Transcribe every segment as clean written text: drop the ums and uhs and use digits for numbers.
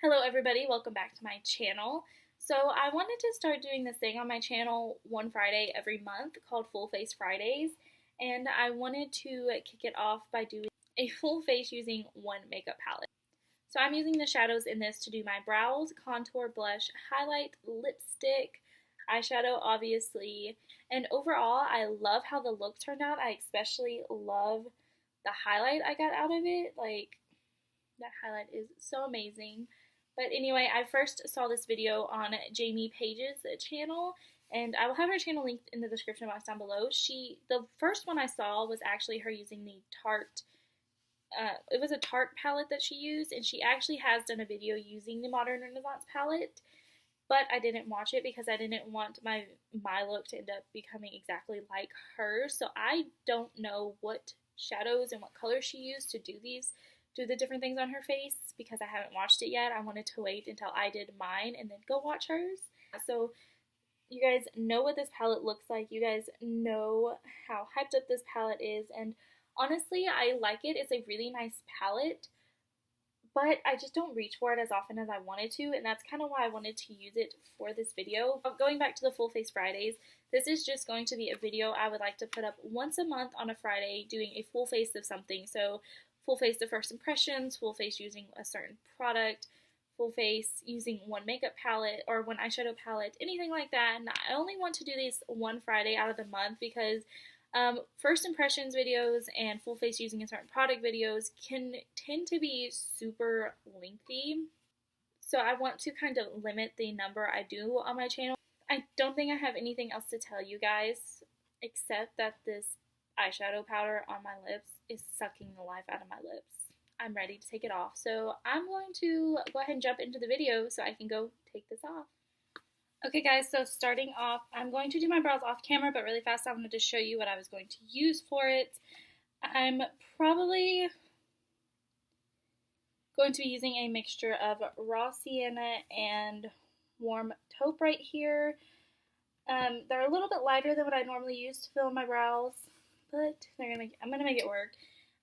Hello everybody, welcome back to my channel. So I wanted to start doing this thing on my channel one Friday every month called Full Face Fridays, and I wanted to kick it off by doing a full face using one makeup palette. So I'm using the shadows in this to do my brows, contour, blush, highlight, lipstick, eyeshadow obviously, and overall I love how the look turned out. I especially love the highlight I got out of it. Like, that highlight is so amazing. But anyway, I first saw this video on Jamie Paige's channel, and I will have her channel linked in the description box down below. The first one I saw was actually her using the Tarte, it was a Tarte palette that she used, and she actually has done a video using the Modern Renaissance palette, but I didn't watch it because I didn't want my look to end up becoming exactly like hers. So I don't know what shadows and what colors she used to do the different things on her face because I haven't watched it yet. I wanted to wait until I did mine and then go watch hers. So you guys know what this palette looks like. You guys know how hyped up this palette is, and honestly, I like it. It's a really nice palette, but I just don't reach for it as often as I wanted to, and that's kind of why I wanted to use it for this video. But going back to the Full Face Fridays, this is just going to be a video I would like to put up once a month on a Friday doing a full face of something. So full face of first impressions, full face using a certain product, full face using one makeup palette or one eyeshadow palette, anything like that. And I only want to do these one Friday out of the month because first impressions videos and full face using a certain product videos can tend to be super lengthy. So I want to kind of limit the number I do on my channel. I don't think I have anything else to tell you guys except that this eyeshadow powder on my lips is sucking the life out of my lips. I'm ready to take it off. So I'm going to go ahead and jump into the video so I can go take this off. Okay guys, so starting off, I'm going to do my brows off camera, but really fast I wanted to show you what I was going to use for it. I'm probably going to be using a mixture of raw sienna and warm taupe right here. They're a little bit lighter than what I normally use to fill in my brows, but I'm gonna make it work.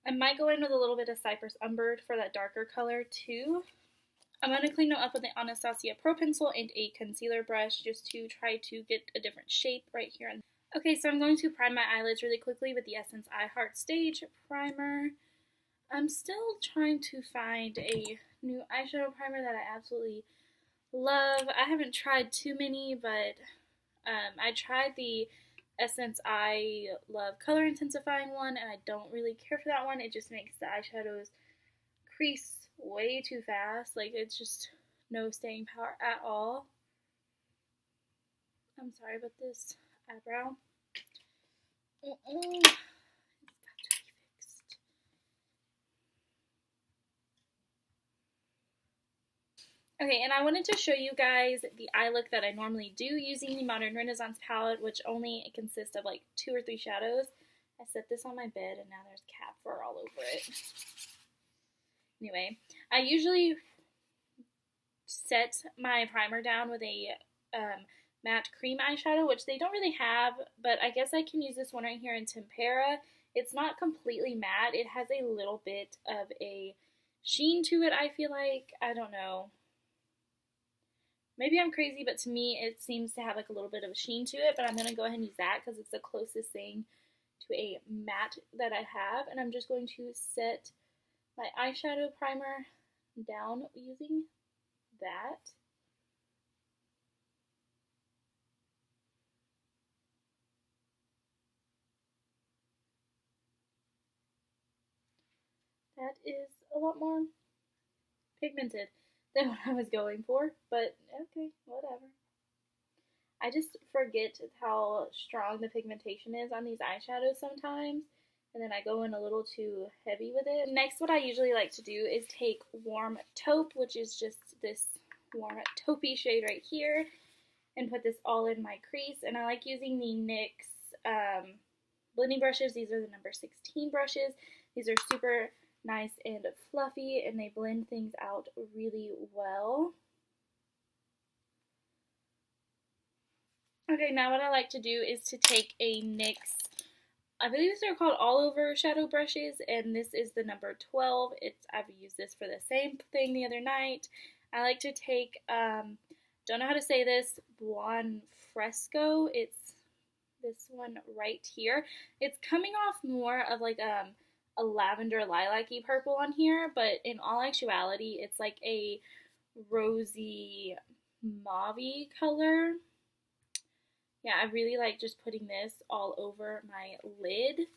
I might go in with a little bit of Cypress Umber for that darker color too. I'm going to clean them up with the Anastasia Pro Pencil and a concealer brush just to try to get a different shape right here. Okay, so I'm going to prime my eyelids really quickly with the Essence I Heart Stage Primer. I'm still trying to find a new eyeshadow primer that I absolutely love. I haven't tried too many, but I tried the Essence I Love Color Intensifying one, and I don't really care for that one. It just makes the eyeshadows crease way too fast. Like, it's just no staying power at all. I'm sorry about this eyebrow. It's got to be fixed. Okay, and I wanted to show you guys the eye look that I normally do using the Modern Renaissance palette, which only consists of like 2 or 3 shadows. I set this on my bed and now there's cat fur all over it. Anyway, I usually set my primer down with a matte cream eyeshadow, which they don't really have, but I guess I can use this one right here in Tempera. It's not completely matte. It has a little bit of a sheen to it, I feel like. I don't know. Maybe I'm crazy, but to me it seems to have like a little bit of a sheen to it, but I'm going to go ahead and use that because it's the closest thing to a matte that I have. And I'm just going to set my eyeshadow primer down using that. That is a lot more pigmented than what I was going for, but okay, whatever. I just forget how strong the pigmentation is on these eyeshadows sometimes, and then I go in a little too heavy with it. Next, what I usually like to do is take warm taupe, which is just this warm taupey shade right here, and put this all in my crease. And I like using the NYX blending brushes. These are the number 16 brushes. These are super nice and fluffy, and they blend things out really well. Okay, now what I like to do is to take a NYX, I believe these are called all over shadow brushes, and this is the number 12. I've used this for the same thing the other night. I like to take, don't know how to say this, Buon Fresco. It's this one right here. It's coming off more of like a lavender lilac-y purple on here, but in all actuality, it's like a rosy mauve-y color. Yeah, I really like just putting this all over my lid.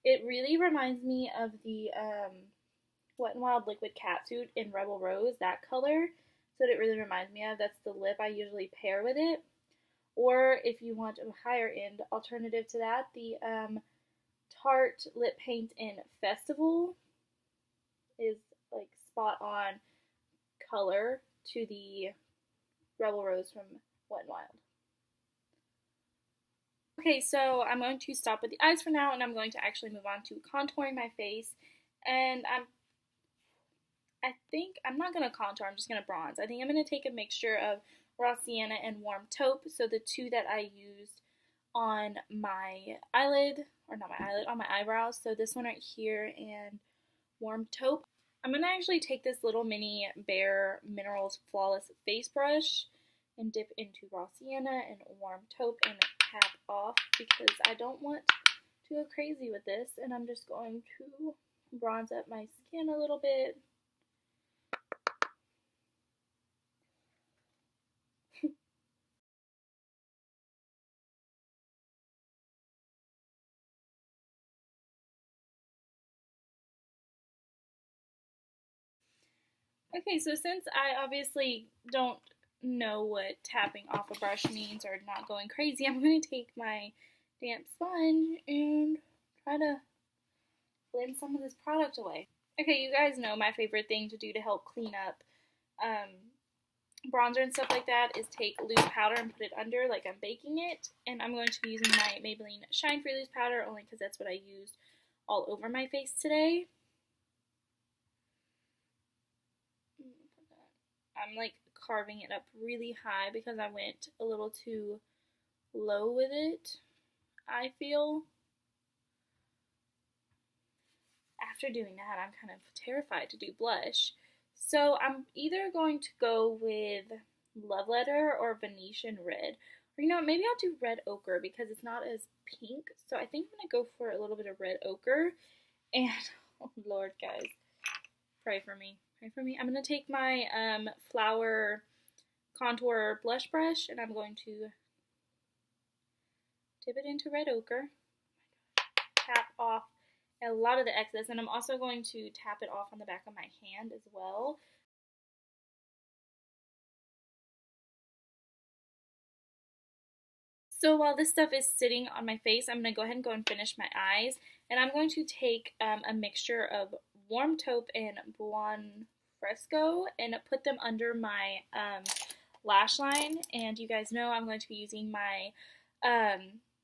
It really reminds me of the Wet n Wild Liquid Catsuit in Rebel Rose, that color. So it really reminds me of. That's the lip I usually pair with it. Or if you want a higher end alternative to that, the Tarte Lip Paint in Festival is like spot on color to the Rebel Rose from Wet n Wild. Okay, so I'm going to stop with the eyes for now, and I'm going to actually move on to contouring my face. And I think I'm not going to contour, I'm just going to bronze. I think I'm going to take a mixture of Raw Sienna and Warm Taupe, so the two that I used on my eyelid, or not my eyelid, on my eyebrows. So this one right here and Warm Taupe. I'm going to actually take this little mini Bare Minerals Flawless Face Brush and dip into Raw Sienna and Warm Taupe and tap off because I don't want to go crazy with this, and I'm just going to bronze up my skin a little bit. Okay, so since I obviously don't know what tapping off a brush means or not going crazy, I'm going to take my damp sponge and try to blend some of this product away. Okay, you guys know my favorite thing to do to help clean up bronzer and stuff like that is take loose powder and put it under like I'm baking it. And I'm going to be using my Maybelline Shine Free Loose Powder only because that's what I used all over my face today. I'm like carving it up really high because I went a little too low with it, I feel. After doing that, I'm kind of terrified to do blush. So I'm either going to go with Love Letter or Venetian Red. Or you know what, maybe I'll do Red Ochre because it's not as pink. So I think I'm going to go for a little bit of Red Ochre. And, oh Lord, guys, pray for me. Pray for me. I'm going to take my Flower Contour Blush Brush and I'm going to dip it into Red Ochre. Tap off a lot of the excess, and I'm also going to tap it off on the back of my hand as well. So while this stuff is sitting on my face, I'm going to go ahead and finish my eyes, and I'm going to take a mixture of Warm Taupe and Buon Fresco and put them under my lash line, and you guys know I'm going to be using my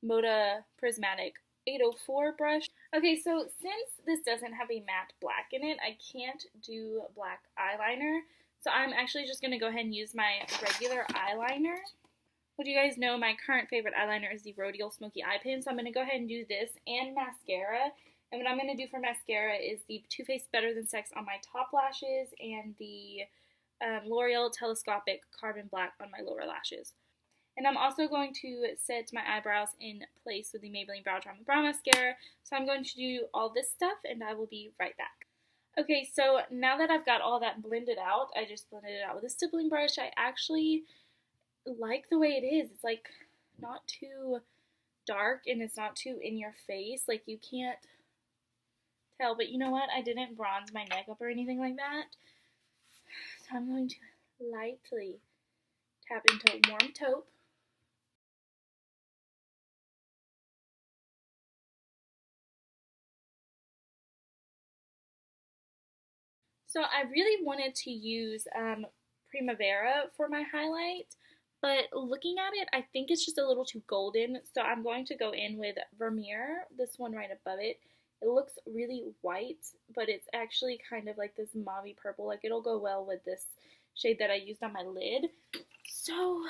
Moda Prismatic 804 brush. Okay, so since this doesn't have a matte black in it, I can't do black eyeliner. So I'm actually just going to go ahead and use my regular eyeliner. Well, you guys know my current favorite eyeliner is the Rodial Smoky Eye Pen. So I'm going to go ahead and do this and mascara. And what I'm going to do for mascara is the Too Faced Better Than Sex on my top lashes and the L'Oreal Telescopic Carbon Black on my lower lashes. And I'm also going to set my eyebrows in place with the Maybelline Brow Drama Brow Mascara. So I'm going to do all this stuff and I will be right back. Okay, so now that I've got all that blended out, I just blended it out with a stippling brush. I actually like the way it is. It's like not too dark and it's not too in your face. Like you can't tell, but you know what? I didn't bronze my neck up or anything like that. So I'm going to lightly tap into Warm Taupe. So I really wanted to use Primavera for my highlight, but looking at it, I think it's just a little too golden, so I'm going to go in with Vermeer, this one right above it. It looks really white, but it's actually kind of like this mauve purple. Like it'll go well with this shade that I used on my lid. So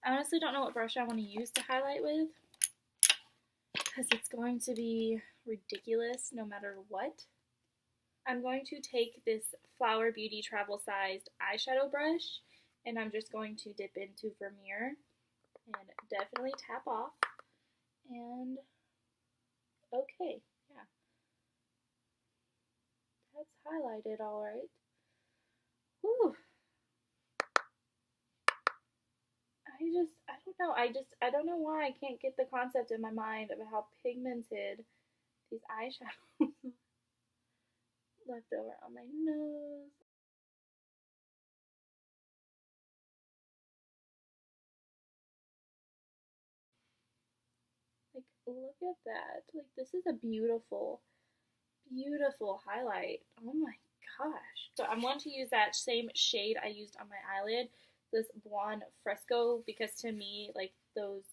I honestly don't know what brush I want to use to highlight with because it's going to be ridiculous no matter what. I'm going to take this Flower Beauty travel sized eyeshadow brush and I'm just going to dip into Vermeer and definitely tap off. And okay, yeah, that's highlighted all right. Whew. I don't know why I can't get the concept in my mind of how pigmented these eyeshadows left over on my nose. Like, look at that. Like, this is a beautiful, beautiful highlight. Oh my gosh. So I'm going to use that same shade I used on my eyelid, this Blonde Fresco, because to me, like, those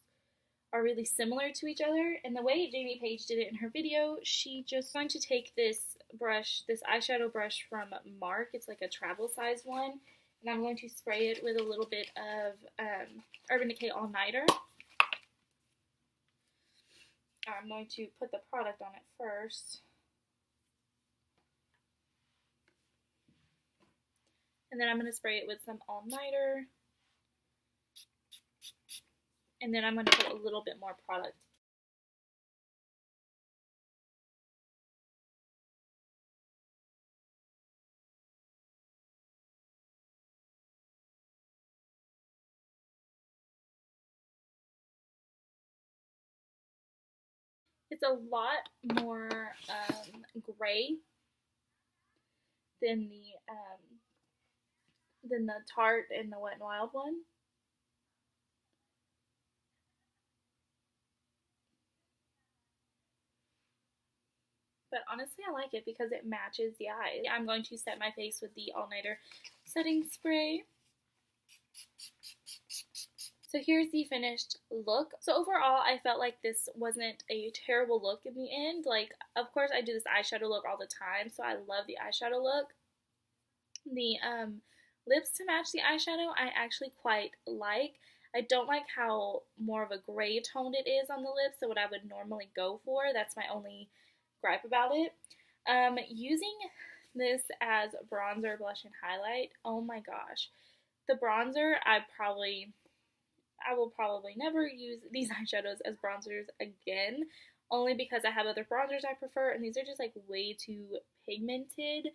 are really similar to each other. And the way Jamie Paige did it in her video, she just going to take this brush, this eyeshadow brush from Marc. It's like a travel size one. And I'm going to spray it with a little bit of Urban Decay All Nighter. I'm going to put the product on it first. And then I'm going to spray it with some All Nighter. And then I'm going to put a little bit more product. It's a lot more gray than the Tarte and the Wet n Wild one. But honestly, I like it because it matches the eyes. I'm going to set my face with the All Nighter setting spray. So here's the finished look. So overall, I felt like this wasn't a terrible look in the end. Like, of course, I do this eyeshadow look all the time, so I love the eyeshadow look. The lips to match the eyeshadow, I actually quite like. I don't like how more of a gray toned it is on the lips, so what I would normally go for. That's my only gripe about it. Using this as bronzer, blush, and highlight, oh my gosh. The bronzer, I will probably never use these eyeshadows as bronzers again, only because I have other bronzers I prefer, and these are just like way too pigmented,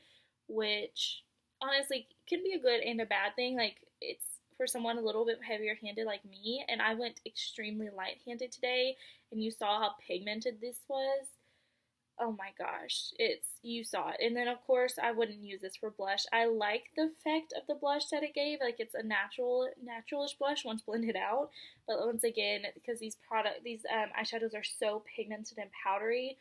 which honestly can be a good and a bad thing. Like, it's for someone a little bit heavier handed like me, and I went extremely light handed today, and you saw how pigmented this was. Oh my gosh, you saw it. And then of course I wouldn't use this for blush. I like the effect of the blush that it gave. Like, it's a naturalish blush once blended out. But once again, because these eyeshadows are so pigmented and powdery,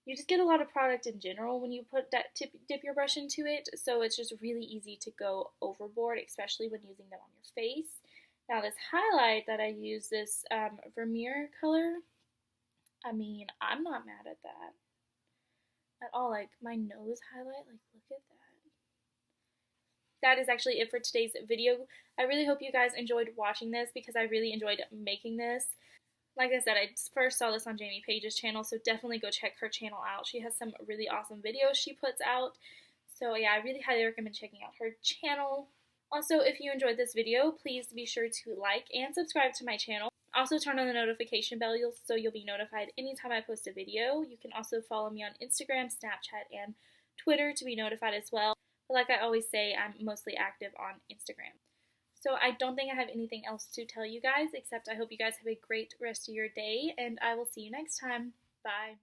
you just get a lot of product in general when you put that dip your brush into it. So it's just really easy to go overboard, especially when using them on your face. Now this highlight that I use, this Vermeer color, I mean, I'm not mad at that at all. Like, my nose highlight, like, look at that. That is actually it for today's video. I really hope you guys enjoyed watching this because I really enjoyed making this. Like I said, I first saw this on Jamie Paige's channel, so definitely go check her channel out. She has some really awesome videos she puts out. So yeah, I really highly recommend checking out her channel. Also, if you enjoyed this video, please be sure to like and subscribe to my channel. Also, turn on the notification bell so you'll be notified anytime I post a video. You can also follow me on Instagram, Snapchat, and Twitter to be notified as well. But like I always say, I'm mostly active on Instagram. So I don't think I have anything else to tell you guys, except I hope you guys have a great rest of your day, and I will see you next time. Bye.